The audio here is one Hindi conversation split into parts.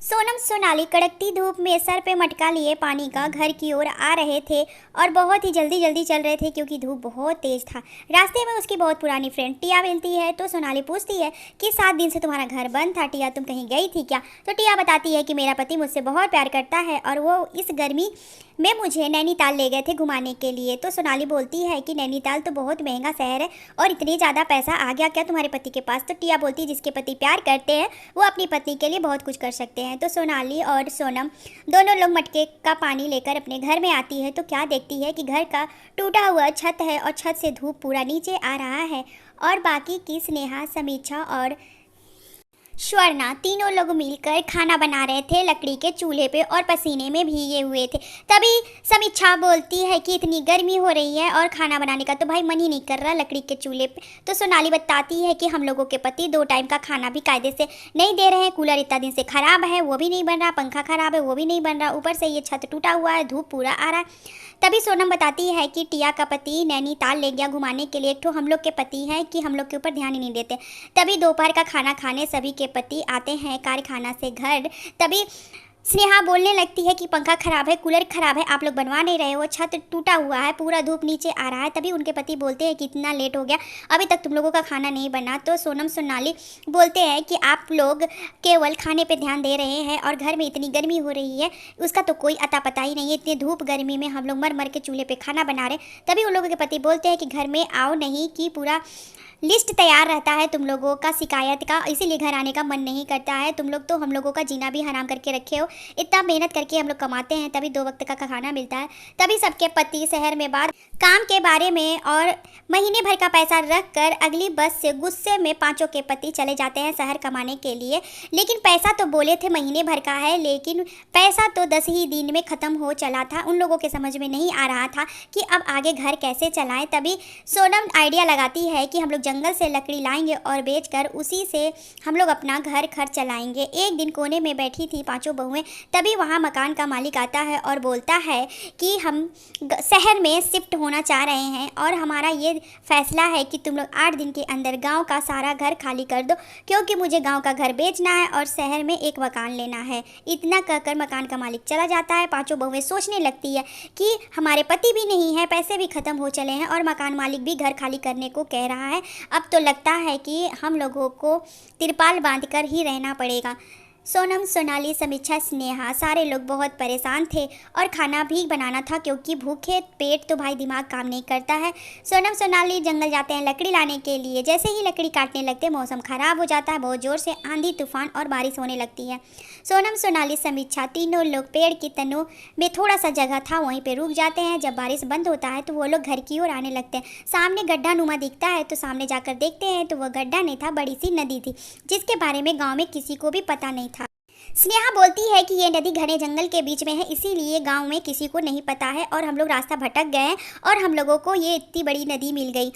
सोनम सोनाली कड़कती धूप में सर पे मटका लिए पानी का घर की ओर आ रहे थे और बहुत ही जल्दी जल्दी चल रहे थे क्योंकि धूप बहुत तेज था। रास्ते में उसकी बहुत पुरानी फ्रेंड टिया मिलती है तो सोनाली पूछती है कि 7 दिन से तुम्हारा घर बंद था टिया, तुम कहीं गई थी क्या? तो टिया बताती है कि मेरा पति मुझसे बहुत प्यार करता है और वो इस गर्मी में मुझे नैनीताल ले गए थे घुमाने के लिए। तो सोनाली बोलती है कि नैनीताल तो बहुत महंगा शहर है और इतनी ज़्यादा पैसा आ गया क्या तुम्हारे पति के पास? तो टिया बोलती है जिसके पति प्यार करते हैं वो अपनी पत्नी के लिए बहुत कुछ कर सकते हैं। तो सोनाली और सोनम दोनों लोग मटके का पानी लेकर अपने घर में आती है तो क्या देखती है कि घर का टूटा हुआ छत है और छत से धूप पूरा नीचे आ रहा है और बाकी की स्नेहा, समीक्षा और स्वर्णा तीनों लोग मिलकर खाना बना रहे थे लकड़ी के चूल्हे पे और पसीने में भीगे हुए थे। तभी समीक्षा बोलती है कि इतनी गर्मी हो रही है और खाना बनाने का तो भाई मन ही नहीं कर रहा लकड़ी के चूल्हे पे। तो सोनाली बताती है कि हम लोगों के पति 2 टाइम का खाना भी कायदे से नहीं दे रहे हैं, कूलर इतना दिन से ख़राब है वो भी नहीं बन रहा, पंखा ख़राब है वो भी नहीं बन रहा, ऊपर से ये छत टूटा हुआ है, धूप पूरा आ रहा है। तभी सोनम बताती है कि टिया का पति नैनीताल ले गया घुमाने के लिए, एक तो हम लोग के पति हैं कि हम लोग के ऊपर ध्यान ही नहीं देते। तभी दोपहर का खाना खाने सभी के पति आते हैं कारखाना से घर। तभी स्नेहा बोलने लगती है कि पंखा ख़राब है, कूलर ख़राब है, आप लोग बनवा नहीं रहे हो, छत टूटा हुआ है, पूरा धूप नीचे आ रहा है। तभी उनके पति बोलते हैं कि इतना लेट हो गया अभी तक तुम लोगों का खाना नहीं बना। तो सोनम सोनाली बोलते हैं कि आप लोग केवल खाने पे ध्यान दे रहे हैं और घर में इतनी गर्मी हो रही है उसका तो कोई अता पता ही नहीं है, इतनी धूप गर्मी में हम लोग मर मर के चूल्हे पे खाना बना रहे। तभी उन लोगों के पति बोलते हैं कि घर में आओ नहीं कि पूरा लिस्ट तैयार रहता है तुम लोगों का शिकायत का, इसीलिए घर आने का मन नहीं करता है। तुम लोग तो हम लोगों का जीना भी हराम करके रखे हो, इतना मेहनत करके हम लोग कमाते हैं तभी 2 वक्त का खाना मिलता है। तभी सबके पति शहर में बात काम के बारे में और महीने भर का पैसा रख कर अगली बस से गुस्से में पांचों के पति चले जाते हैं शहर कमाने के लिए। लेकिन पैसा तो बोले थे महीने भर का है, लेकिन पैसा तो 10 ही दिन में ख़त्म हो चला था। उन लोगों के समझ में नहीं आ रहा था कि अब आगे घर कैसे चलाएं। तभी सोनम आइडिया लगाती है कि हम लोग जंगल से लकड़ी लाएंगे और बेचकर उसी से हम लोग अपना घर खर्च चलाएंगे। एक दिन कोने में बैठी थी पांचों बहुएं, तभी वहाँ मकान का मालिक आता है और बोलता है कि हम शहर में शिफ्ट होना चाह रहे हैं और हमारा ये फैसला है कि तुम लोग 8 दिन के अंदर गांव का सारा घर खाली कर दो क्योंकि मुझे गांव का घर बेचना है और शहर में एक मकान लेना है। इतना कहकर मकान का मालिक चला जाता है। पांचों बहुएं सोचने लगती है कि हमारे पति भी नहीं है, पैसे भी ख़त्म हो चले हैं और मकान मालिक भी घर खाली करने को कह रहा है। अब तो लगता है कि हम लोगों को तिरपाल बांधकर ही रहना पड़ेगा। सोनम सोनाली समीक्षा स्नेहा सारे लोग बहुत परेशान थे और खाना भी बनाना था क्योंकि भूखे पेट तो भाई दिमाग काम नहीं करता है। सोनम सोनाली जंगल जाते हैं लकड़ी लाने के लिए। जैसे ही लकड़ी काटने लगते मौसम ख़राब हो जाता है, बहुत ज़ोर से आंधी तूफान और बारिश होने लगती है। सोनम सोनाली समीक्षा तीनों लोग पेड़ की तनों में थोड़ा सा जगह था वहीं पर रुक जाते हैं। जब बारिश बंद होता है तो वो लोग घर की ओर आने लगते हैं। सामने गड्ढा नुमा दिखता है तो सामने जाकर देखते हैं तो वह गड्ढा नहीं था, बड़ी सी नदी थी जिसके बारे में गाँव में किसी को भी पता नहीं था। स्नेहा बोलती है कि ये नदी घने जंगल के बीच में है, इसीलिए गांव में किसी को नहीं पता है और हम लोग रास्ता भटक गए हैं और हम लोगों को ये इतनी बड़ी नदी मिल गई।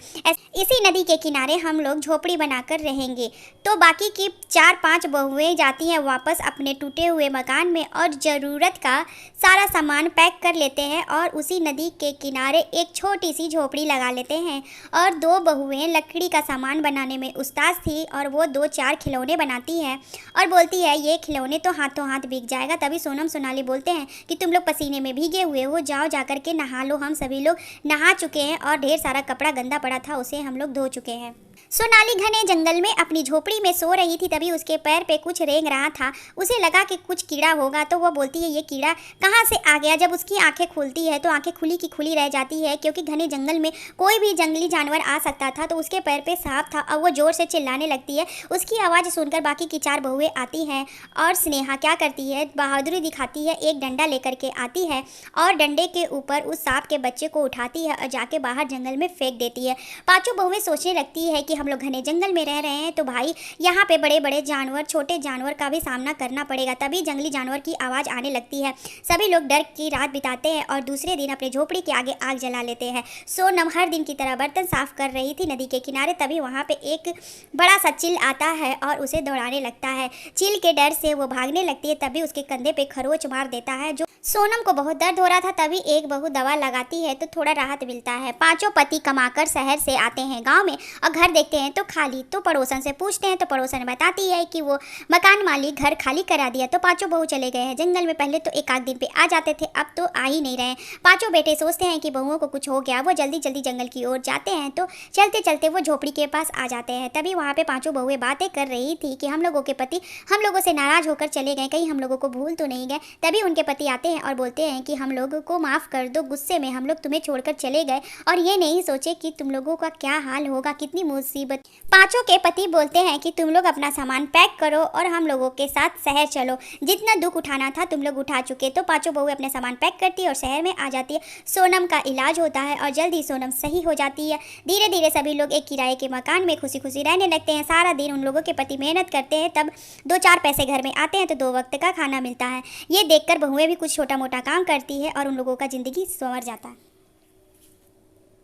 इसी नदी के किनारे हम लोग झोपड़ी बनाकर रहेंगे। तो बाकी की 4-5 बहुएं जाती हैं वापस अपने टूटे हुए मकान में और ज़रूरत का सारा सामान पैक कर लेते हैं और उसी नदी के किनारे एक छोटी सी झोपड़ी लगा लेते हैं। और 2 बहुएं लकड़ी का सामान बनाने में उस्ताद थी और वो 2-4 खिलौने बनाती है और बोलती है ये खिलौने तो हाथों हाथ भीग जाएगा। तभी सोनम सोनाली बोलते हैं कि तुम लोग पसीने में भीगे हुए हो, जाओ जाकर के नहा लो। हम सभी लोग नहा चुके हैं और ढेर सारा कपड़ा गंदा पड़ा था उसे हम लोग धो चुके हैं। सोनाली घने जंगल में अपनी झोपड़ी में सो रही थी। तभी उसके पैर पे कुछ रेंग रहा था, उसे लगा कि कुछ कीड़ा होगा तो वो बोलती है ये कीड़ा कहाँ से आ गया। जब उसकी आंखें खुलती है तो आंखें खुली की खुली रह जाती है क्योंकि घने जंगल में कोई भी जंगली जानवर आ सकता था। तो उसके पैर पे सांप था और वो ज़ोर से चिल्लाने लगती है। उसकी आवाज़ सुनकर बाकी की 4 बहुएं आती हैं और स्नेहा क्या करती है, बहादुरी दिखाती है, एक डंडा लेकर के आती है और डंडे के ऊपर उस सांप के बच्चे को उठाती है और जाके बाहर जंगल में फेंक देती है। पाँचों बहुएं सोचने लगती है कि हम लोग घने जंगल में रह रहे हैं तो भाई यहाँ पे बड़े बड़े जानवर, छोटे जानवर का भी सामना करना पड़ेगा। तभी जंगली जानवर की आवाज़ आने लगती है। सभी लोग डर की रात बिताते हैं और दूसरे दिन अपने झोपड़ी के आगे आग जला लेते हैं। सोनम हर दिन की तरह बर्तन साफ कर रही थी नदी के किनारे। तभी वहाँ पे एक बड़ा सा चील आता है और उसे दौड़ाने लगता है। चील के डर से वो भागने लगती है। तभी उसके कंधे पे खरोच मार देता है जो सोनम को बहुत दर्द हो रहा था। तभी एक बहू दवा लगाती है तो थोड़ा राहत मिलता है। पांचों पति कमाकर शहर से आते हैं गांव में और घर देख देखते हैं तो खाली। तो पड़ोसन से पूछते हैं तो पड़ोसन बताती है कि वो मकान मालिक घर खाली करा दिया। तो पांचों बहू चले गए हैं जंगल में। पहले तो एक आध दिन पे आ जाते थे, अब तो आ ही नहीं रहे। पांचों बेटे सोचते हैं कि बहुओं को कुछ हो गया। वो जल्दी जल्दी जंगल की ओर जाते हैं। तो चलते चलते वो झोपड़ी के पास आ जाते हैं। तभी वहाँ पे पांचों बहुएं बातें कर रही थी कि हम लोगों के पति हम लोगों से नाराज होकर चले गए, कहीं हम लोगों को भूल तो नहीं गए। तभी उनके पति आते हैं और बोलते हैं कि हम लोगों को माफ़ कर दो, गुस्से में हम लोग तुम्हें छोड़कर चले गए और ये नहीं सोचे कि तुम लोगों का क्या हाल होगा, कितनी मुसीबत। पांचों के पति बोलते हैं कि तुम लोग अपना सामान पैक करो और हम लोगों के साथ शहर चलो, जितना दुख उठाना था तुम लोग उठा चुके। तो पांचों बहुएं अपने सामान पैक करती है और शहर में आ जाती है। सोनम का इलाज होता है और जल्दी सोनम सही हो जाती है। धीरे धीरे सभी लोग एक किराए के मकान में खुशी खुशी रहने लगते हैं। सारा दिन उन लोगों के पति मेहनत करते हैं, तब 2-4 पैसे घर में आते हैं तो 2 वक्त का खाना मिलता है। ये देखकर बहुएं भी कुछ छोटा मोटा काम करती है और उन लोगों का ज़िंदगी संवर जाता है।